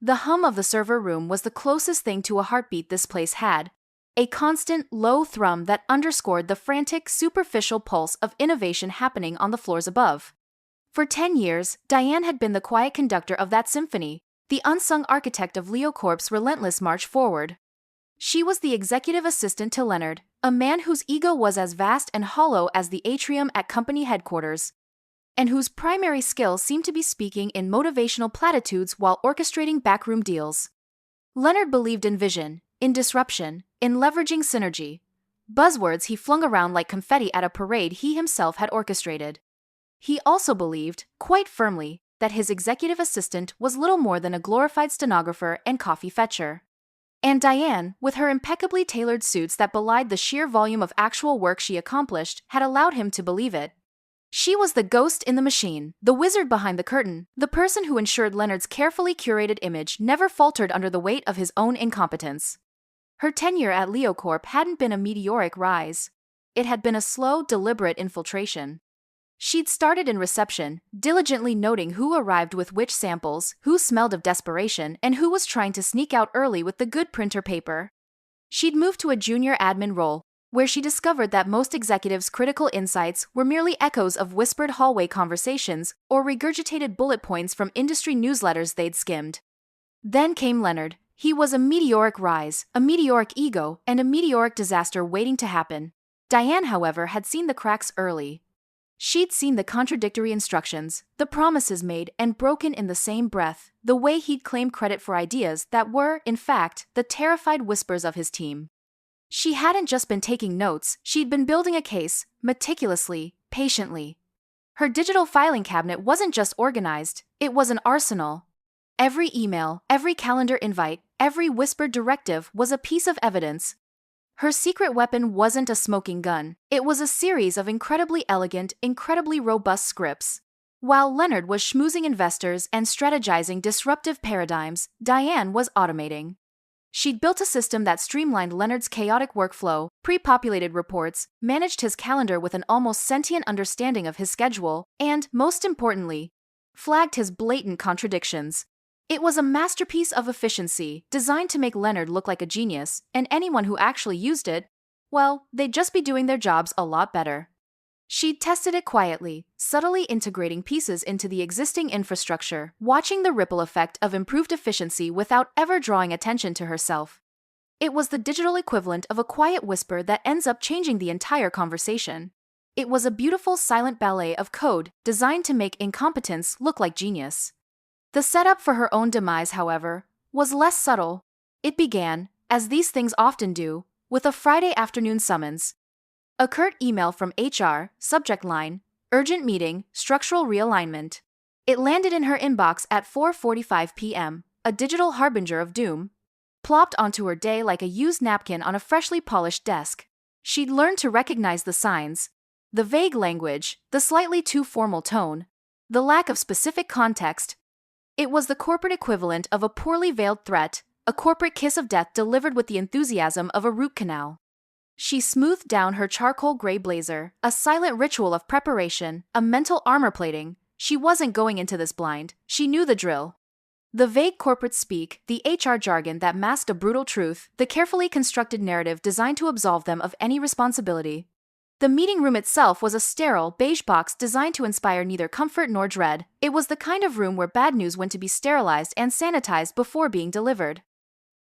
The hum of the server room was the closest thing to a heartbeat this place had. A constant, low thrum that underscored the frantic, superficial pulse of innovation happening on the floors above. For 10 years, Diane had been the quiet conductor of that symphony, the unsung architect of LeoCorp's relentless march forward. She was the executive assistant to Leonard, a man whose ego was as vast and hollow as the atrium at company headquarters, and whose primary skill seemed to be speaking in motivational platitudes while orchestrating backroom deals. Leonard believed in vision, in disruption, in leveraging synergy. Buzzwords he flung around like confetti at a parade he himself had orchestrated. He also believed, quite firmly, that his executive assistant was little more than a glorified stenographer and coffee fetcher. And Diane, with her impeccably tailored suits that belied the sheer volume of actual work she accomplished, had allowed him to believe it. She was the ghost in the machine, the wizard behind the curtain, the person who ensured Leonard's carefully curated image never faltered under the weight of his own incompetence. Her tenure at LeoCorp hadn't been a meteoric rise. It had been a slow, deliberate infiltration. She'd started in reception, diligently noting who arrived with which samples, who smelled of desperation, and who was trying to sneak out early with the good printer paper. She'd moved to a junior admin role, where she discovered that most executives' critical insights were merely echoes of whispered hallway conversations or regurgitated bullet points from industry newsletters they'd skimmed. Then came Leonard. He was a meteoric rise, a meteoric ego, and a meteoric disaster waiting to happen. Diane, however, had seen the cracks early. She'd seen the contradictory instructions, the promises made and broken in the same breath, the way he'd claimed credit for ideas that were, in fact, the terrified whispers of his team. She hadn't just been taking notes, she'd been building a case, meticulously, patiently. Her digital filing cabinet wasn't just organized, it was an arsenal. Every email, every calendar invite, every whispered directive was a piece of evidence. Her secret weapon wasn't a smoking gun, it was a series of incredibly elegant, incredibly robust scripts. While Leonard was schmoozing investors and strategizing disruptive paradigms, Diane was automating. She'd built a system that streamlined Leonard's chaotic workflow, pre-populated reports, managed his calendar with an almost sentient understanding of his schedule, and, most importantly, flagged his blatant contradictions. It was a masterpiece of efficiency, designed to make Leonard look like a genius, and anyone who actually used it, well, they'd just be doing their jobs a lot better. She'd tested it quietly, subtly integrating pieces into the existing infrastructure, watching the ripple effect of improved efficiency without ever drawing attention to herself. It was the digital equivalent of a quiet whisper that ends up changing the entire conversation. It was a beautiful silent ballet of code designed to make incompetence look like genius. The setup for her own demise, however, was less subtle. It began, as these things often do, with a Friday afternoon summons. A curt email from HR, subject line, urgent meeting, structural realignment. It landed in her inbox at 4:45 p.m., a digital harbinger of doom. Plopped onto her day like a used napkin on a freshly polished desk. She'd learned to recognize the signs. The vague language, the slightly too formal tone, the lack of specific context. It was the corporate equivalent of a poorly veiled threat, a corporate kiss of death delivered with the enthusiasm of a root canal. She smoothed down her charcoal gray blazer, a silent ritual of preparation, a mental armor plating. She wasn't going into this blind, she knew the drill. The vague corporate speak, the HR jargon that masked a brutal truth, the carefully constructed narrative designed to absolve them of any responsibility. The meeting room itself was a sterile, beige box designed to inspire neither comfort nor dread. It was the kind of room where bad news went to be sterilized and sanitized before being delivered.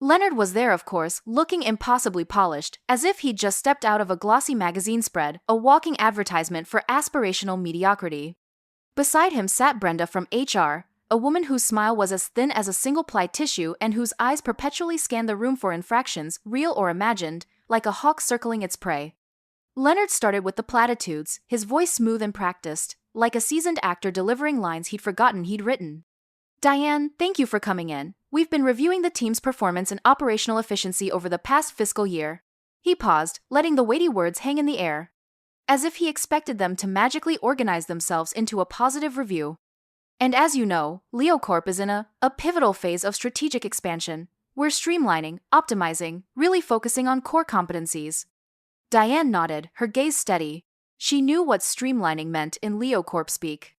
Leonard was there, of course, looking impossibly polished, as if he'd just stepped out of a glossy magazine spread, a walking advertisement for aspirational mediocrity. Beside him sat Brenda from HR, a woman whose smile was as thin as a single-ply tissue and whose eyes perpetually scanned the room for infractions, real or imagined, like a hawk circling its prey. Leonard started with the platitudes, his voice smooth and practiced, like a seasoned actor delivering lines he'd forgotten he'd written. Diane, thank you for coming in. We've been reviewing the team's performance and operational efficiency over the past fiscal year. He paused, letting the weighty words hang in the air, as if he expected them to magically organize themselves into a positive review. And as you know, LeoCorp is in a pivotal phase of strategic expansion. We're streamlining, optimizing, really focusing on core competencies. Diane nodded, her gaze steady. She knew what streamlining meant in LeoCorp speak.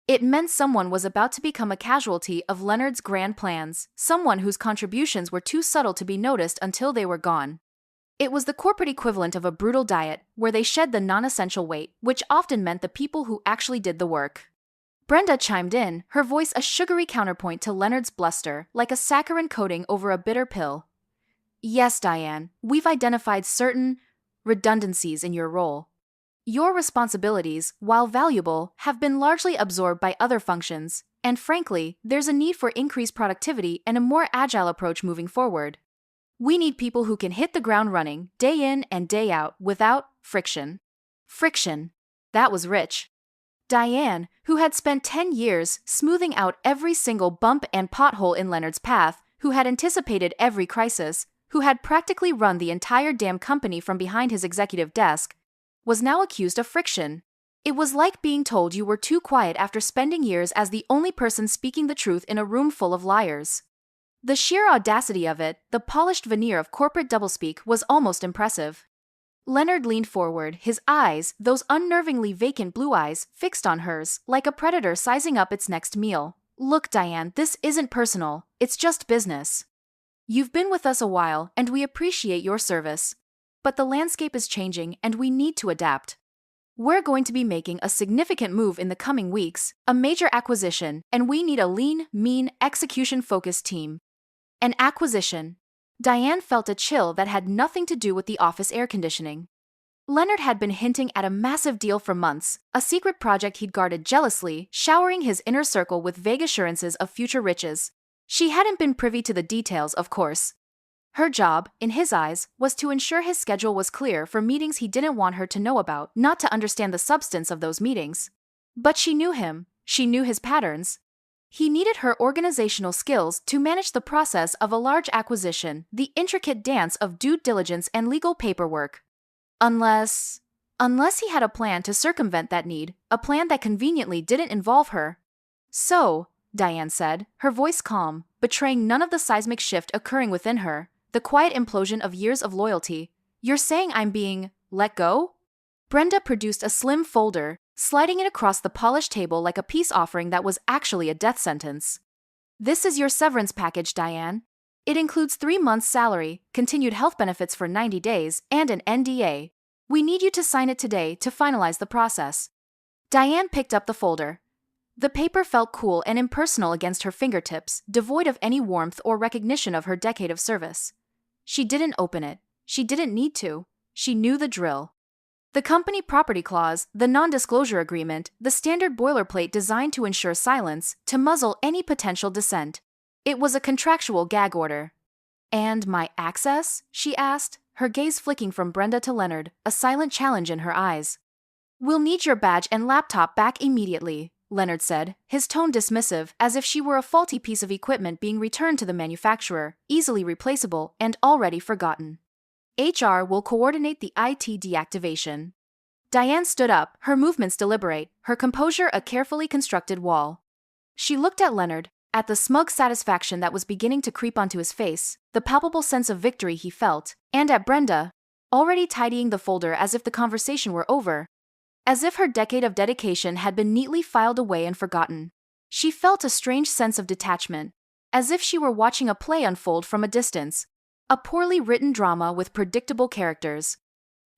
It meant someone was about to become a casualty of Leonard's grand plans, someone whose contributions were too subtle to be noticed until they were gone. It was the corporate equivalent of a brutal diet, where they shed the non-essential weight, which often meant the people who actually did the work. Brenda chimed in, her voice a sugary counterpoint to Leonard's bluster, like a saccharin coating over a bitter pill. Yes, Diane, we've identified certain redundancies in your role. Your responsibilities, while valuable, have been largely absorbed by other functions, and frankly, there's a need for increased productivity and a more agile approach moving forward. We need people who can hit the ground running, day in and day out, without friction. Friction. That was rich. Diane, who had spent 10 years smoothing out every single bump and pothole in Leonard's path, who had anticipated every crisis, who had practically run the entire damn company from behind his executive desk, was now accused of friction. It was like being told you were too quiet after spending years as the only person speaking the truth in a room full of liars. The sheer audacity of it, the polished veneer of corporate doublespeak, was almost impressive. Leonard leaned forward, his eyes, those unnervingly vacant blue eyes, fixed on hers, like a predator sizing up its next meal. Look, Diane, this isn't personal, it's just business. You've been with us a while, and we appreciate your service. But the landscape is changing, and we need to adapt. We're going to be making a significant move in the coming weeks, a major acquisition, and we need a lean, mean, execution-focused team. An acquisition. Diane felt a chill that had nothing to do with the office air conditioning. Leonard had been hinting at a massive deal for months, a secret project he'd guarded jealously, showering his inner circle with vague assurances of future riches. She hadn't been privy to the details, of course. Her job, in his eyes, was to ensure his schedule was clear for meetings he didn't want her to know about, not to understand the substance of those meetings. But she knew him, she knew his patterns. He needed her organizational skills to manage the process of a large acquisition, the intricate dance of due diligence and legal paperwork. Unless he had a plan to circumvent that need, a plan that conveniently didn't involve her. So, Diane said, her voice calm, betraying none of the seismic shift occurring within her, the quiet implosion of years of loyalty. You're saying I'm being let go? Brenda produced a slim folder, sliding it across the polished table like a peace offering that was actually a death sentence. This is your severance package, Diane. It includes 3 months' salary, continued health benefits for 90 days, and an NDA. We need you to sign it today to finalize the process. Diane picked up the folder. The paper felt cool and impersonal against her fingertips, devoid of any warmth or recognition of her decade of service. She didn't open it. She didn't need to. She knew the drill. The company property clause, the non-disclosure agreement, the standard boilerplate designed to ensure silence, to muzzle any potential dissent. It was a contractual gag order. And my access? She asked, her gaze flicking from Brenda to Leonard, a silent challenge in her eyes. We'll need your badge and laptop back immediately, Leonard said, his tone dismissive, as if she were a faulty piece of equipment being returned to the manufacturer, easily replaceable and already forgotten. HR will coordinate the IT deactivation. Diane stood up, her movements deliberate, her composure a carefully constructed wall. She looked at Leonard, at the smug satisfaction that was beginning to creep onto his face, the palpable sense of victory he felt, and at Brenda, already tidying the folder as if the conversation were over. As if her decade of dedication had been neatly filed away and forgotten. She felt a strange sense of detachment, as if she were watching a play unfold from a distance, a poorly written drama with predictable characters.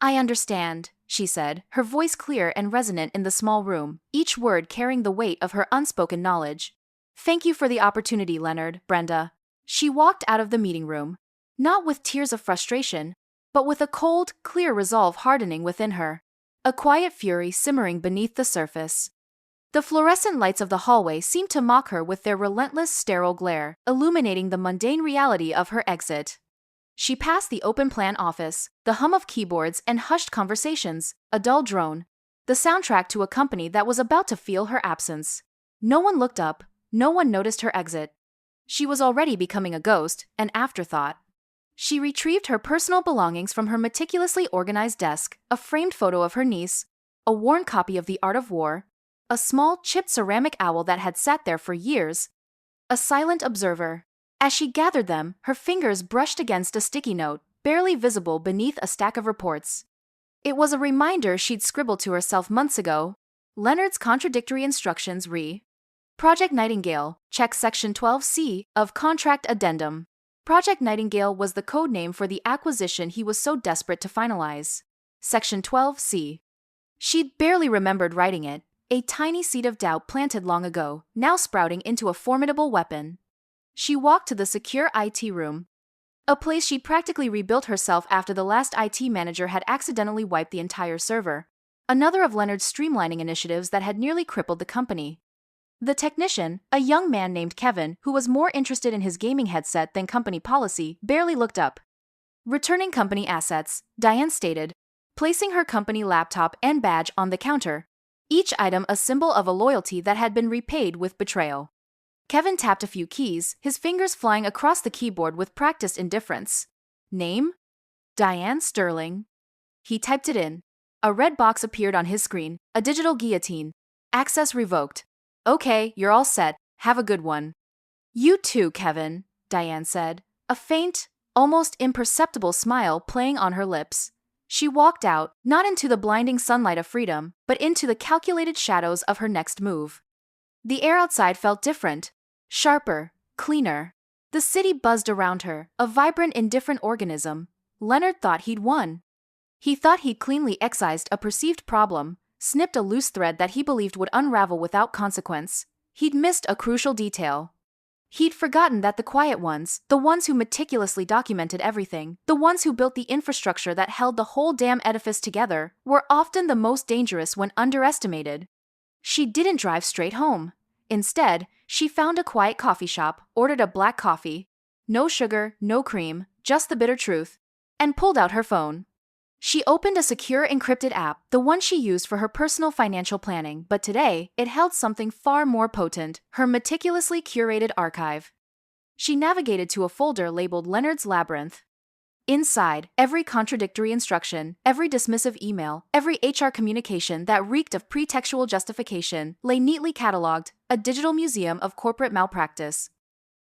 I understand, she said, her voice clear and resonant in the small room, each word carrying the weight of her unspoken knowledge. Thank you for the opportunity, Leonard, Brenda. She walked out of the meeting room, not with tears of frustration, but with a cold, clear resolve hardening within her. A quiet fury simmering beneath the surface. The fluorescent lights of the hallway seemed to mock her with their relentless, sterile glare, illuminating the mundane reality of her exit. She passed the open-plan office, the hum of keyboards and hushed conversations, a dull drone, the soundtrack to a company that was about to feel her absence. No one looked up, no one noticed her exit. She was already becoming a ghost, an afterthought. She retrieved her personal belongings from her meticulously organized desk, a framed photo of her niece, a worn copy of The Art of War, a small chipped ceramic owl that had sat there for years, a silent observer. As she gathered them, her fingers brushed against a sticky note, barely visible beneath a stack of reports. It was a reminder she'd scribbled to herself months ago. Leonard's contradictory instructions Project Nightingale, check Section 12C of Contract Addendum. Project Nightingale was the code name for the acquisition he was so desperate to finalize. Section 12C. She'd barely remembered writing it, a tiny seed of doubt planted long ago, now sprouting into a formidable weapon. She walked to the secure IT room, a place she'd practically rebuilt herself after the last IT manager had accidentally wiped the entire server, another of Leonard's streamlining initiatives that had nearly crippled the company. The technician, a young man named Kevin, who was more interested in his gaming headset than company policy, barely looked up. Returning company assets, Diane stated, placing her company laptop and badge on the counter, each item a symbol of a loyalty that had been repaid with betrayal. Kevin tapped a few keys, his fingers flying across the keyboard with practiced indifference. Name? Diane Sterling. He typed it in. A red box appeared on his screen, a digital guillotine. Access revoked. Okay, you're all set. Have a good one. You too, Kevin, Diane said, a faint, almost imperceptible smile playing on her lips. She walked out, not into the blinding sunlight of freedom, but into the calculated shadows of her next move. The air outside felt different, sharper, cleaner. The city buzzed around her, a vibrant, indifferent organism. Leonard thought he'd won. He thought he'd cleanly excised a perceived problem, snipped a loose thread that he believed would unravel without consequence. He'd missed a crucial detail. He'd forgotten that the quiet ones, the ones who meticulously documented everything, the ones who built the infrastructure that held the whole damn edifice together, were often the most dangerous when underestimated. She didn't drive straight home. Instead, she found a quiet coffee shop, ordered a black coffee, no sugar, no cream, just the bitter truth, and pulled out her phone. She opened a secure encrypted app, the one she used for her personal financial planning, but today, it held something far more potent, her meticulously curated archive. She navigated to a folder labeled Leonard's Labyrinth. Inside, every contradictory instruction, every dismissive email, every HR communication that reeked of pretextual justification lay neatly cataloged, a digital museum of corporate malpractice.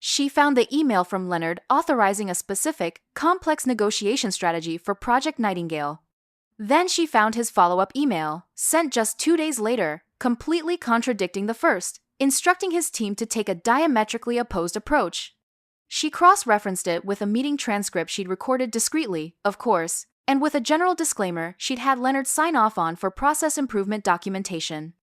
She found the email from Leonard authorizing a specific, complex negotiation strategy for Project Nightingale. Then she found his follow-up email, sent just 2 days later, completely contradicting the first, instructing his team to take a diametrically opposed approach. She cross-referenced it with a meeting transcript she'd recorded discreetly, of course, and with a general disclaimer she'd had Leonard sign off on for process improvement documentation.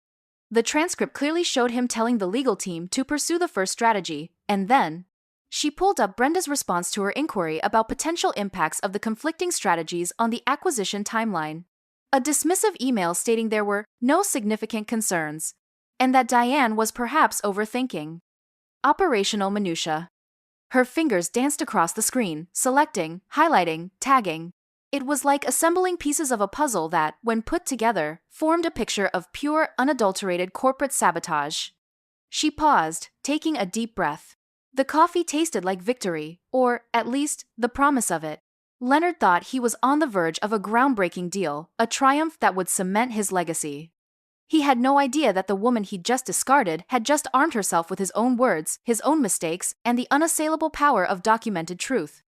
The transcript clearly showed him telling the legal team to pursue the first strategy, and then she pulled up Brenda's response to her inquiry about potential impacts of the conflicting strategies on the acquisition timeline. A dismissive email stating there were no significant concerns, and that Diane was perhaps overthinking. Operational minutia. Her fingers danced across the screen, selecting, highlighting, tagging. It was like assembling pieces of a puzzle that, when put together, formed a picture of pure, unadulterated corporate sabotage. She paused, taking a deep breath. The coffee tasted like victory, or, at least, the promise of it. Leonard thought he was on the verge of a groundbreaking deal, a triumph that would cement his legacy. He had no idea that the woman he'd just discarded had just armed herself with his own words, his own mistakes, and the unassailable power of documented truth.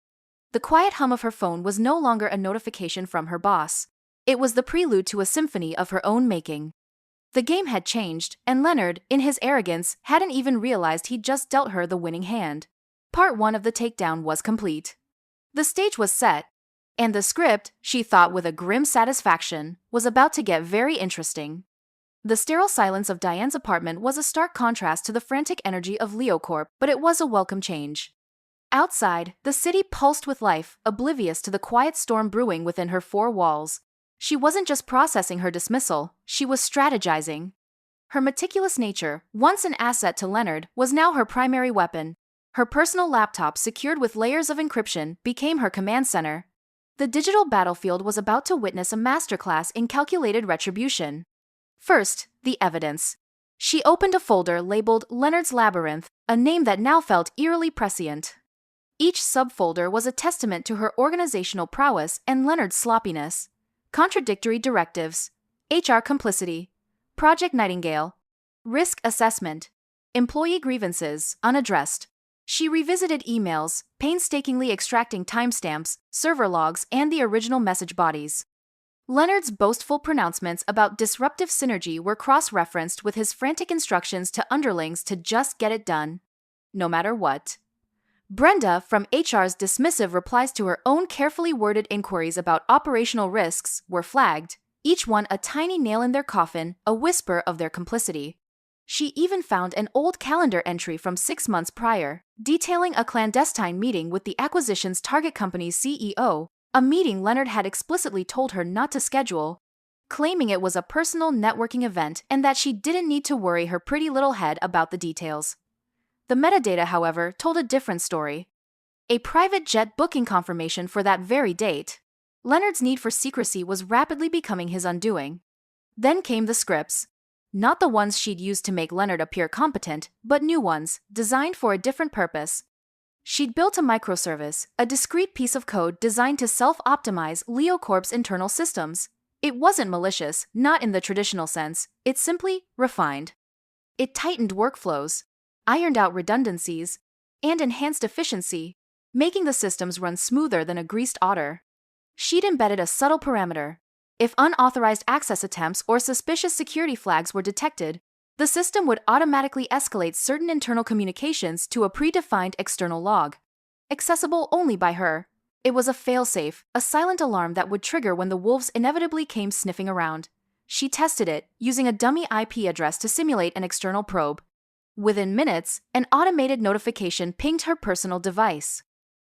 The quiet hum of her phone was no longer a notification from her boss. It was the prelude to a symphony of her own making. The game had changed, and Leonard, in his arrogance, hadn't even realized he'd just dealt her the winning hand. Part 1 of the takedown was complete. The stage was set, and the script, she thought with a grim satisfaction, was about to get very interesting. The sterile silence of Diane's apartment was a stark contrast to the frantic energy of LeoCorp, but it was a welcome change. Outside, the city pulsed with life, oblivious to the quiet storm brewing within her four walls. She wasn't just processing her dismissal, she was strategizing. Her meticulous nature, once an asset to Leonard, was now her primary weapon. Her personal laptop, secured with layers of encryption, became her command center. The digital battlefield was about to witness a masterclass in calculated retribution. First, the evidence. She opened a folder labeled Leonard's Labyrinth, a name that now felt eerily prescient. Each subfolder was a testament to her organizational prowess and Leonard's sloppiness. Contradictory directives, HR complicity, Project Nightingale, risk assessment, employee grievances, unaddressed. She revisited emails, painstakingly extracting timestamps, server logs, and the original message bodies. Leonard's boastful pronouncements about disruptive synergy were cross-referenced with his frantic instructions to underlings to just get it done, no matter what. Brenda, from HR's dismissive replies to her own carefully worded inquiries about operational risks, were flagged, each one a tiny nail in their coffin, a whisper of their complicity. She even found an old calendar entry from 6 months prior, detailing a clandestine meeting with the acquisition's target company's CEO, a meeting Leonard had explicitly told her not to schedule, claiming it was a personal networking event and that she didn't need to worry her pretty little head about the details. The metadata, however, told a different story. A private jet booking confirmation for that very date. Leonard's need for secrecy was rapidly becoming his undoing. Then came the scripts. Not the ones she'd used to make Leonard appear competent, but new ones, designed for a different purpose. She'd built a microservice, a discrete piece of code designed to self-optimize LeoCorp's internal systems. It wasn't malicious, not in the traditional sense, it's simply refined. It tightened workflows, ironed out redundancies, and enhanced efficiency, making the systems run smoother than a greased otter. She'd embedded a subtle parameter. If unauthorized access attempts or suspicious security flags were detected, the system would automatically escalate certain internal communications to a predefined external log, accessible only by her. It was a failsafe, a silent alarm that would trigger when the wolves inevitably came sniffing around. She tested it, using a dummy IP address to simulate an external probe. Within minutes, an automated notification pinged her personal device.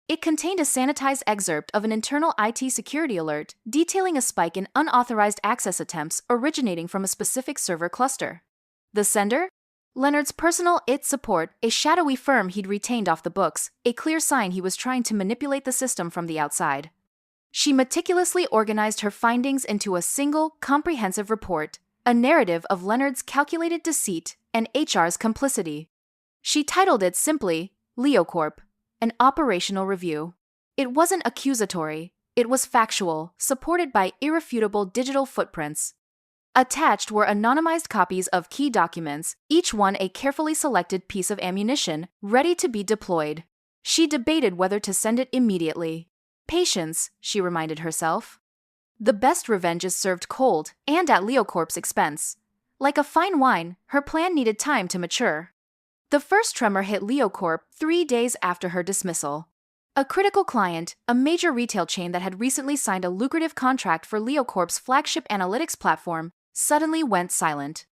It contained a sanitized excerpt of an internal IT security alert detailing a spike in unauthorized access attempts originating from a specific server cluster. The sender? Leonard's personal IT support, a shadowy firm he'd retained off the books, a clear sign he was trying to manipulate the system from the outside. She meticulously organized her findings into a single, comprehensive report, a narrative of Leonard's calculated deceit and HR's complicity. She titled it simply, LeoCorp, an operational review. It wasn't accusatory, it was factual, supported by irrefutable digital footprints. Attached were anonymized copies of key documents, each one a carefully selected piece of ammunition, ready to be deployed. She debated whether to send it immediately. Patience, she reminded herself. The best revenge is served cold, and at LeoCorp's expense. Like a fine wine, her plan needed time to mature. The first tremor hit LeoCorp 3 days after her dismissal. A critical client, a major retail chain that had recently signed a lucrative contract for LeoCorp's flagship analytics platform, suddenly went silent.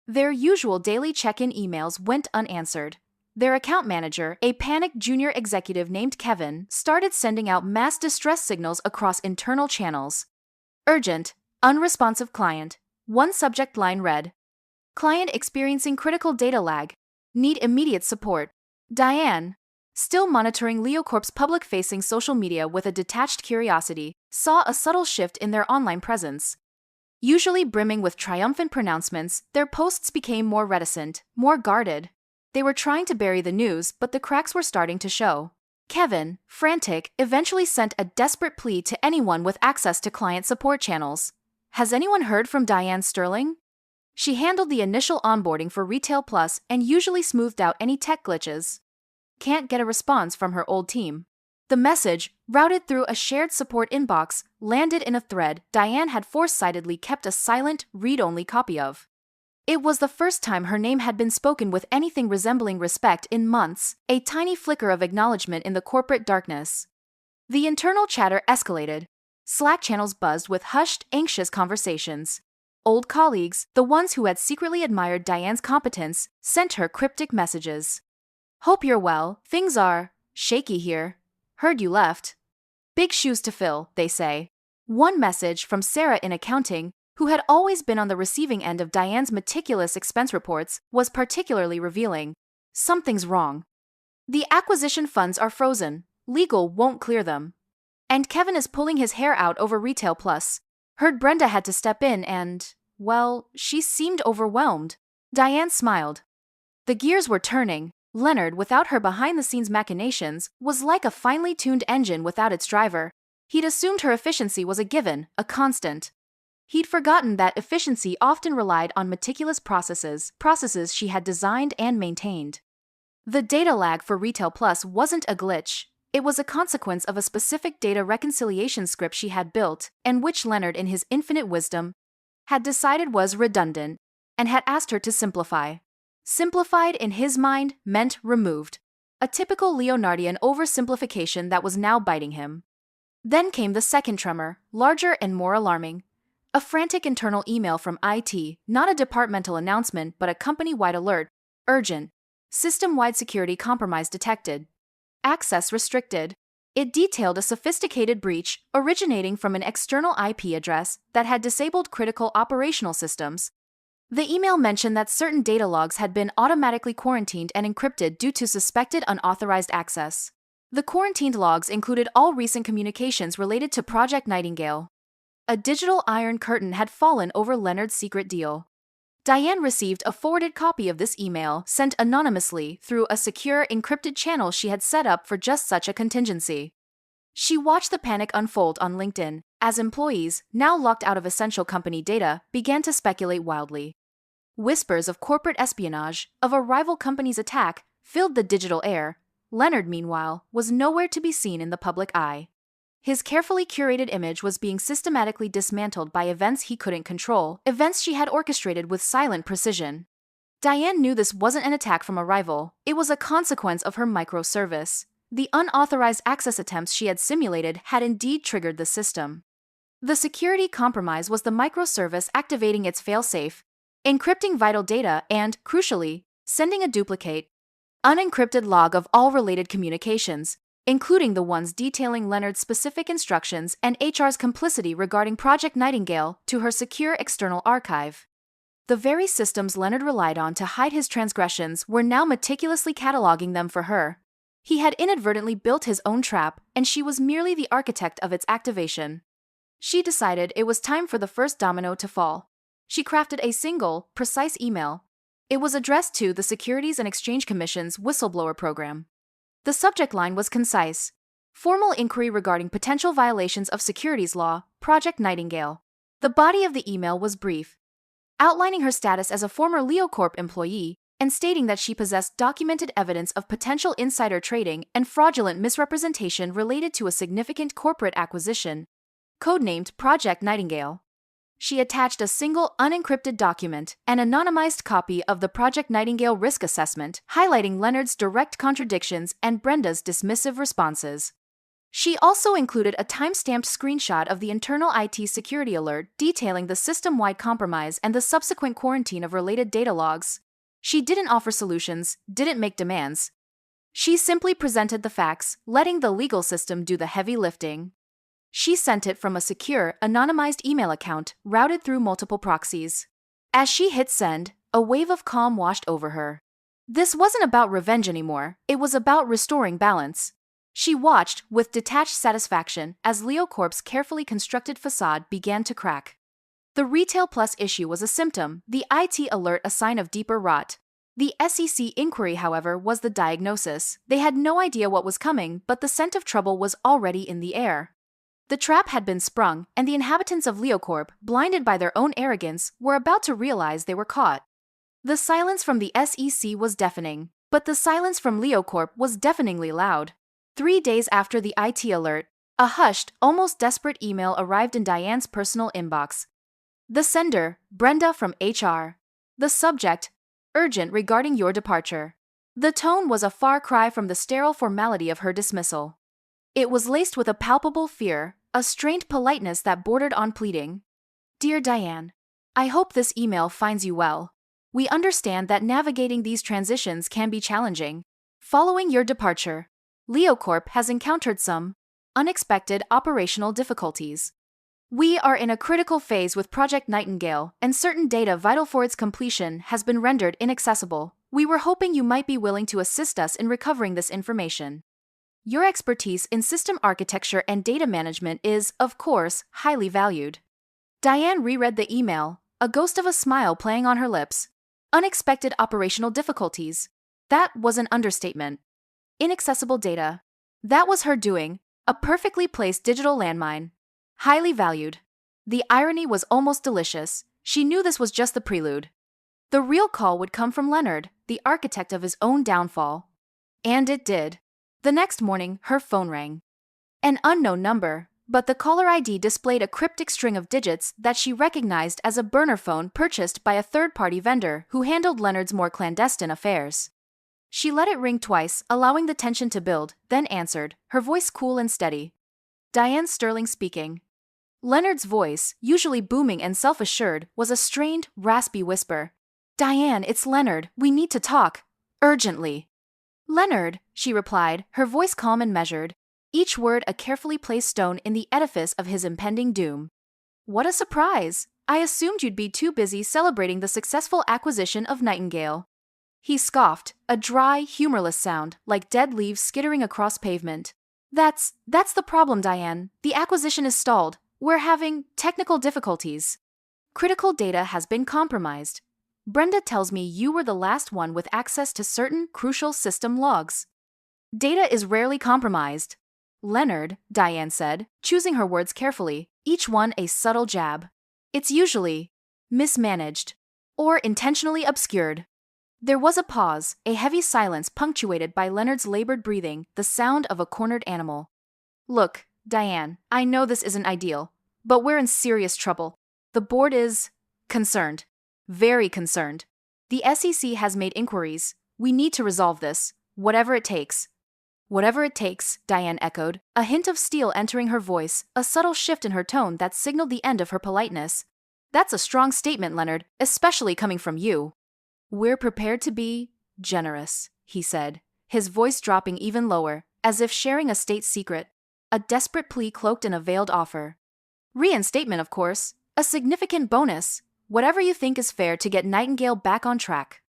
Their usual daily check-in emails went unanswered. Their account manager, a panicked junior executive named Kevin, started sending out mass distress signals across internal channels. Urgent, unresponsive client. One subject line read, "Client experiencing critical data lag. Need immediate support. Diane." Still monitoring LeoCorp's public-facing social media with a detached curiosity, saw a subtle shift in their online presence. Usually brimming with triumphant pronouncements, their posts became more reticent, more guarded. They were trying to bury the news, but the cracks were starting to show. Kevin, frantic, eventually sent a desperate plea to anyone with access to client support channels. "Has anyone heard from Diane Sterling?" She handled the initial onboarding for Retail Plus and usually smoothed out any tech glitches. Can't get a response from her old team. The message, routed through a shared support inbox, landed in a thread Diane had foresightedly kept a silent, read-only copy of. It was the first time her name had been spoken with anything resembling respect in months, a tiny flicker of acknowledgement in the corporate darkness. The internal chatter escalated. Slack channels buzzed with hushed, anxious conversations. Old colleagues, the ones who had secretly admired Diane's competence, sent her cryptic messages. "Hope you're well, things are shaky here. Heard you left. Big shoes to fill, they say." One message from Sarah in accounting, who had always been on the receiving end of Diane's meticulous expense reports, was particularly revealing. "Something's wrong. The acquisition funds are frozen. Legal won't clear them. And Kevin is pulling his hair out over Retail Plus. Heard Brenda had to step in and, well, she seemed overwhelmed." Diane smiled. The gears were turning. Leonard, without her behind-the-scenes machinations, was like a finely tuned engine without its driver. He'd assumed her efficiency was a given, a constant. He'd forgotten that efficiency often relied on meticulous processes she had designed and maintained. The data lag for Retail Plus wasn't a glitch. It was a consequence of a specific data reconciliation script she had built, and which Leonard, in his infinite wisdom, had decided was redundant, and had asked her to simplify. Simplified, in his mind, meant removed. A typical Leonardian oversimplification that was now biting him. Then came the second tremor, larger and more alarming. A frantic internal email from IT, not a departmental announcement but a company-wide alert. Urgent. System-wide security compromise detected. Access restricted. It detailed a sophisticated breach originating from an external IP address that had disabled critical operational systems. The email mentioned that certain data logs had been automatically quarantined and encrypted due to suspected unauthorized access. The quarantined logs included all recent communications related to Project Nightingale. A digital iron curtain had fallen over Leonard's secret deal. Diane received a forwarded copy of this email sent anonymously through a secure encrypted channel she had set up for just such a contingency. She watched the panic unfold on LinkedIn as employees, now locked out of essential company data, began to speculate wildly. Whispers of corporate espionage, of a rival company's attack, filled the digital air. Leonard, meanwhile, was nowhere to be seen in the public eye. His carefully curated image was being systematically dismantled by events he couldn't control, events she had orchestrated with silent precision. Diane knew this wasn't an attack from a rival, it was a consequence of her microservice. The unauthorized access attempts she had simulated had indeed triggered the system. The security compromise was the microservice activating its failsafe, encrypting vital data and, crucially, sending a duplicate, unencrypted log of all related communications, including the ones detailing Leonard's specific instructions and HR's complicity regarding Project Nightingale, to her secure external archive. The very systems Leonard relied on to hide his transgressions were now meticulously cataloging them for her. He had inadvertently built his own trap, and she was merely the architect of its activation. She decided it was time for the first domino to fall. She crafted a single, precise email. It was addressed to the Securities and Exchange Commission's whistleblower program. The subject line was concise. Formal inquiry regarding potential violations of securities law, Project Nightingale. The body of the email was brief, outlining her status as a former LeoCorp employee and stating that she possessed documented evidence of potential insider trading and fraudulent misrepresentation related to a significant corporate acquisition, codenamed Project Nightingale. She attached a single unencrypted document, an anonymized copy of the Project Nightingale risk assessment, highlighting Leonard's direct contradictions and Brenda's dismissive responses. She also included a time-stamped screenshot of the internal IT security alert detailing the system-wide compromise and the subsequent quarantine of related data logs. She didn't offer solutions, didn't make demands. She simply presented the facts, letting the legal system do the heavy lifting. She sent it from a secure, anonymized email account routed through multiple proxies. As she hit send, a wave of calm washed over her. This wasn't about revenge anymore, it was about restoring balance. She watched, with detached satisfaction, as LeoCorp's carefully constructed facade began to crack. The Retail Plus issue was a symptom, the IT alert a sign of deeper rot. The SEC inquiry, however, was the diagnosis. They had no idea what was coming, but the scent of trouble was already in the air. The trap had been sprung, and the inhabitants of LeoCorp, blinded by their own arrogance, were about to realize they were caught. The silence from the SEC was deafening, but the silence from LeoCorp was deafeningly loud. 3 days after the IT alert, a hushed, almost desperate email arrived in Diane's personal inbox. The sender, Brenda from HR. The subject, urgent regarding your departure. The tone was a far cry from the sterile formality of her dismissal. It was laced with a palpable fear, a strained politeness that bordered on pleading. Dear Diane, I hope this email finds you well. We understand that navigating these transitions can be challenging. Following your departure, LeoCorp has encountered some unexpected operational difficulties. We are in a critical phase with Project Nightingale, and certain data vital for its completion has been rendered inaccessible. We were hoping you might be willing to assist us in recovering this information. Your expertise in system architecture and data management is, of course, highly valued. Diane reread the email, a ghost of a smile playing on her lips. Unexpected operational difficulties. That was an understatement. Inaccessible data. That was her doing, a perfectly placed digital landmine. Highly valued. The irony was almost delicious. She knew this was just the prelude. The real call would come from Leonard, the architect of his own downfall. And it did. The next morning, her phone rang. An unknown number, but the caller ID displayed a cryptic string of digits that she recognized as a burner phone purchased by a third-party vendor who handled Leonard's more clandestine affairs. She let it ring twice, allowing the tension to build, then answered, her voice cool and steady. Diane Sterling speaking. Leonard's voice, usually booming and self-assured, was a strained, raspy whisper. Diane, it's Leonard. We need to talk. Urgently. Leonard, she replied, her voice calm and measured, each word a carefully placed stone in the edifice of his impending doom. What a surprise! I assumed you'd be too busy celebrating the successful acquisition of Nightingale. He scoffed, a dry, humorless sound, like dead leaves skittering across pavement. That's the problem, Diane. The acquisition is stalled. We're having technical difficulties. Critical data has been compromised. Brenda tells me you were the last one with access to certain crucial system logs. Data is rarely compromised. Leonard, Diane said, choosing her words carefully, each one a subtle jab. It's usually mismanaged or intentionally obscured. There was a pause, a heavy silence punctuated by Leonard's labored breathing, the sound of a cornered animal. Look, Diane, I know this isn't ideal, but we're in serious trouble. The board is concerned. Very concerned. The SEC has made inquiries. We need to resolve this, whatever it takes. Whatever it takes, Diane echoed, a hint of steel entering her voice, a subtle shift in her tone that signaled the end of her politeness. That's a strong statement, Leonard, especially coming from you. We're prepared to be generous, he said, his voice dropping even lower, as if sharing a state secret, a desperate plea cloaked in a veiled offer. Reinstatement, of course, a significant bonus, whatever you think is fair to get Nightingale back on track.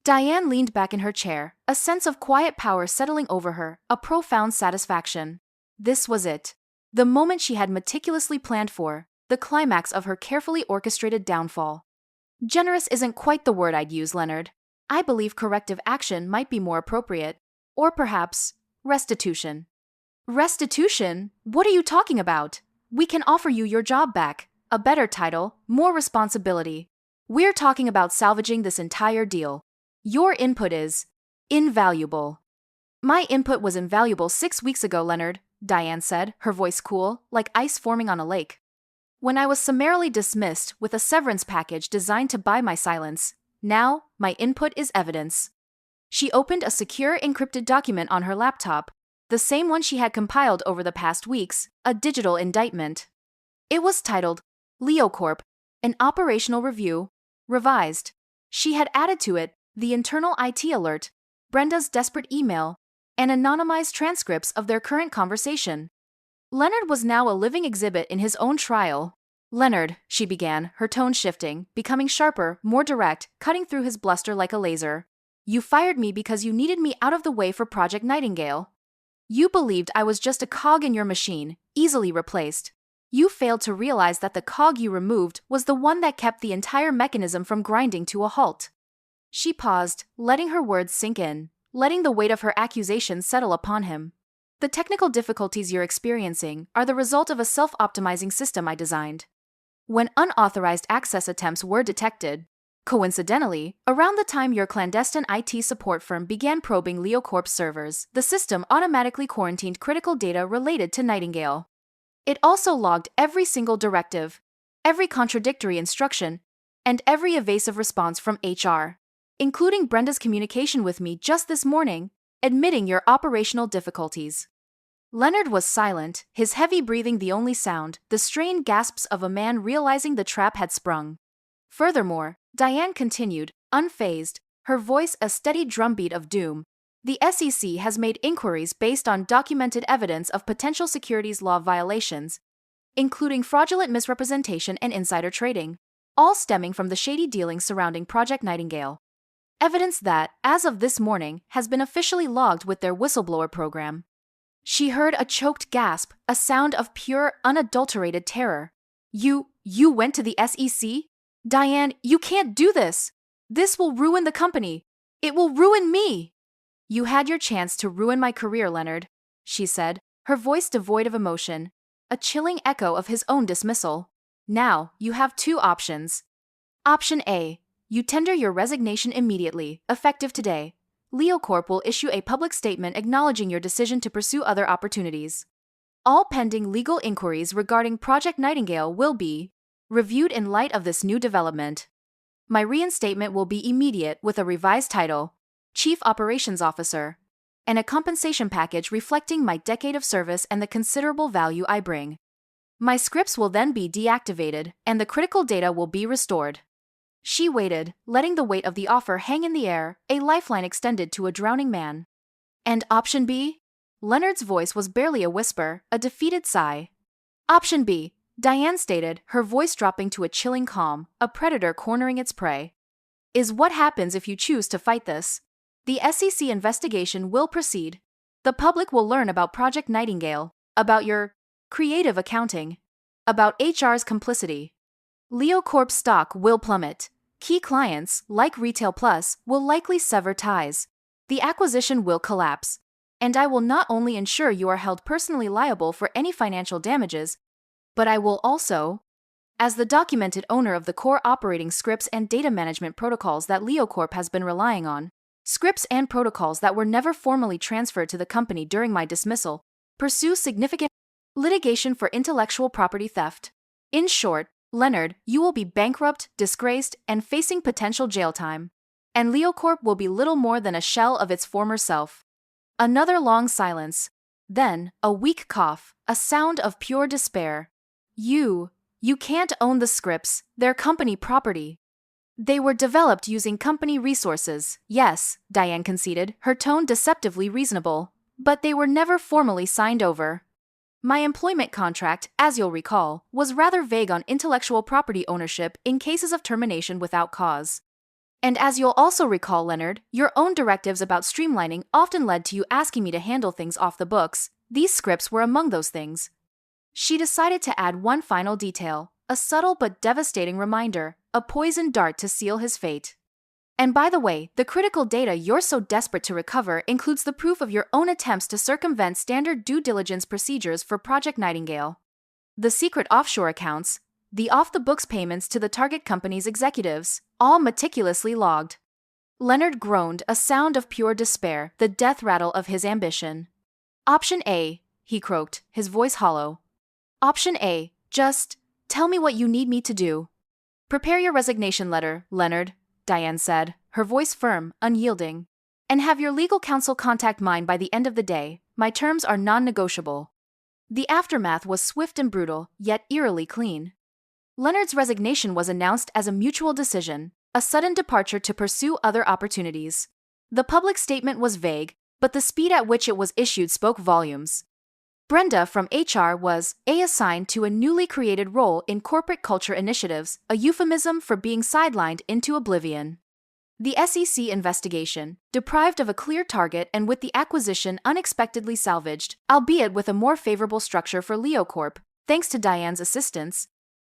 Diane leaned back in her chair, a sense of quiet power settling over her, a profound satisfaction. This was it. The moment she had meticulously planned for, the climax of her carefully orchestrated downfall. Generous isn't quite the word I'd use, Leonard. I believe corrective action might be more appropriate. Or perhaps, restitution. Restitution? What are you talking about? We can offer you your job back. A better title, more responsibility. We're talking about salvaging this entire deal. Your input is invaluable. My input was invaluable 6 weeks ago, Leonard, Diane said, her voice cool, like ice forming on a lake. When I was summarily dismissed with a severance package designed to buy my silence, now my input is evidence. She opened a secure encrypted document on her laptop, the same one she had compiled over the past weeks, a digital indictment. It was titled LeoCorp, an operational review, revised. She had added to it the internal IT alert, Brenda's desperate email, and anonymized transcripts of their current conversation. Leonard was now a living exhibit in his own trial. Leonard, she began, her tone shifting, becoming sharper, more direct, cutting through his bluster like a laser. You fired me because you needed me out of the way for Project Nightingale. You believed I was just a cog in your machine, easily replaced. You failed to realize that the cog you removed was the one that kept the entire mechanism from grinding to a halt. She paused, letting her words sink in, letting the weight of her accusations settle upon him. The technical difficulties you're experiencing are the result of a self-optimizing system I designed. When unauthorized access attempts were detected, coincidentally, around the time your clandestine IT support firm began probing LeoCorp's servers, the system automatically quarantined critical data related to Nightingale. It also logged every single directive, every contradictory instruction, and every evasive response from HR, including Brenda's communication with me just this morning, admitting your operational difficulties. Leonard was silent, his heavy breathing the only sound, the strained gasps of a man realizing the trap had sprung. Furthermore, Diane continued, unfazed, her voice a steady drumbeat of doom. The SEC has made inquiries based on documented evidence of potential securities law violations, including fraudulent misrepresentation and insider trading, all stemming from the shady dealings surrounding Project Nightingale. Evidence that, as of this morning, has been officially logged with their whistleblower program. She heard a choked gasp, a sound of pure, unadulterated terror. You went to the SEC? Diane, you can't do this. This will ruin the company. It will ruin me. You had your chance to ruin my career, Leonard, she said, her voice devoid of emotion, a chilling echo of his own dismissal. Now, you have two options. Option A. You tender your resignation immediately, effective today. LeoCorp will issue a public statement acknowledging your decision to pursue other opportunities. All pending legal inquiries regarding Project Nightingale will be reviewed in light of this new development. My reinstatement will be immediate with a revised title, Chief Operations Officer, and a compensation package reflecting my decade of service and the considerable value I bring. My scripts will then be deactivated, and the critical data will be restored. She waited, letting the weight of the offer hang in the air, a lifeline extended to a drowning man. And option B? Leonard's voice was barely a whisper, a defeated sigh. Option B, Diane stated, her voice dropping to a chilling calm, a predator cornering its prey. Is what happens if you choose to fight this. The SEC investigation will proceed. The public will learn about Project Nightingale, about your creative accounting, about HR's complicity. LeoCorp's stock will plummet. Key clients, like Retail Plus, will likely sever ties. The acquisition will collapse. And I will not only ensure you are held personally liable for any financial damages, but I will also, as the documented owner of the core operating scripts and data management protocols that LeoCorp has been relying on, scripts and protocols that were never formally transferred to the company during my dismissal, pursue significant litigation for intellectual property theft. In short, Leonard, you will be bankrupt, disgraced, and facing potential jail time. And LeoCorp will be little more than a shell of its former self. Another long silence. Then, a weak cough, a sound of pure despair. You can't own the scripts, they're company property. They were developed using company resources, yes, Diane conceded, her tone deceptively reasonable. But they were never formally signed over. My employment contract, as you'll recall, was rather vague on intellectual property ownership in cases of termination without cause. And as you'll also recall, Leonard, your own directives about streamlining often led to you asking me to handle things off the books. These scripts were among those things. She decided to add one final detail, a subtle but devastating reminder, a poisoned dart to seal his fate. And by the way, the critical data you're so desperate to recover includes the proof of your own attempts to circumvent standard due diligence procedures for Project Nightingale. The secret offshore accounts, the off-the-books payments to the target company's executives, all meticulously logged. Leonard groaned, a sound of pure despair, the death rattle of his ambition. Option A, he croaked, his voice hollow. Option A, just tell me what you need me to do. Prepare your resignation letter, Leonard, Diane said, her voice firm, unyielding. And have your legal counsel contact mine by the end of the day. My terms are non-negotiable. The aftermath was swift and brutal, yet eerily clean. Leonard's resignation was announced as a mutual decision, a sudden departure to pursue other opportunities. The public statement was vague, but the speed at which it was issued spoke volumes. Brenda from HR was assigned to a newly created role in corporate culture initiatives, a euphemism for being sidelined into oblivion. The SEC investigation, deprived of a clear target and with the acquisition unexpectedly salvaged, albeit with a more favorable structure for LeoCorp, thanks to Diane's assistance,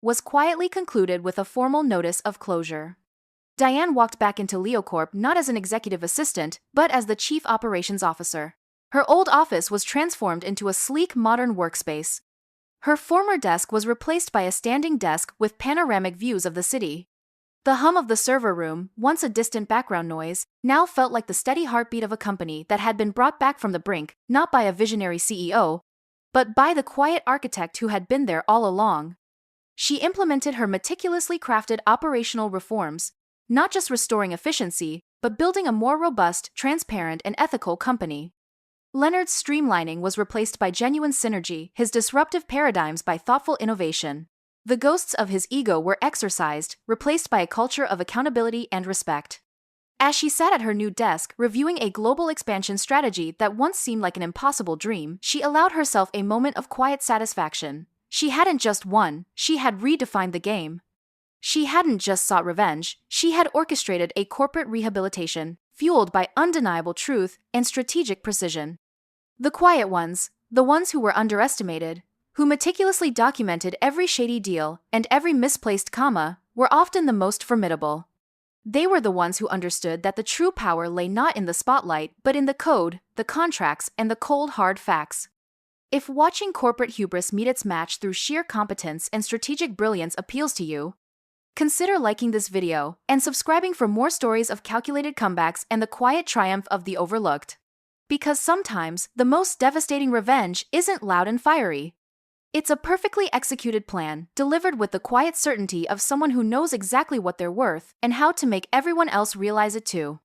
was quietly concluded with a formal notice of closure. Diane walked back into LeoCorp not as an executive assistant, but as the chief operations officer. Her old office was transformed into a sleek, modern workspace. Her former desk was replaced by a standing desk with panoramic views of the city. The hum of the server room, once a distant background noise, now felt like the steady heartbeat of a company that had been brought back from the brink, not by a visionary CEO, but by the quiet architect who had been there all along. She implemented her meticulously crafted operational reforms, not just restoring efficiency, but building a more robust, transparent, and ethical company. Leonard's streamlining was replaced by genuine synergy, his disruptive paradigms by thoughtful innovation. The ghosts of his ego were exorcised, replaced by a culture of accountability and respect. As she sat at her new desk, reviewing a global expansion strategy that once seemed like an impossible dream, she allowed herself a moment of quiet satisfaction. She hadn't just won, she had redefined the game. She hadn't just sought revenge, she had orchestrated a corporate rehabilitation, fueled by undeniable truth and strategic precision. The quiet ones, the ones who were underestimated, who meticulously documented every shady deal and every misplaced comma, were often the most formidable. They were the ones who understood that the true power lay not in the spotlight but in the code, the contracts, and the cold hard facts. If watching corporate hubris meet its match through sheer competence and strategic brilliance appeals to you, Consider liking this video and subscribing for more stories of calculated comebacks and the quiet triumph of the overlooked. Because sometimes, the most devastating revenge isn't loud and fiery. It's a perfectly executed plan, delivered with the quiet certainty of someone who knows exactly what they're worth and how to make everyone else realize it too.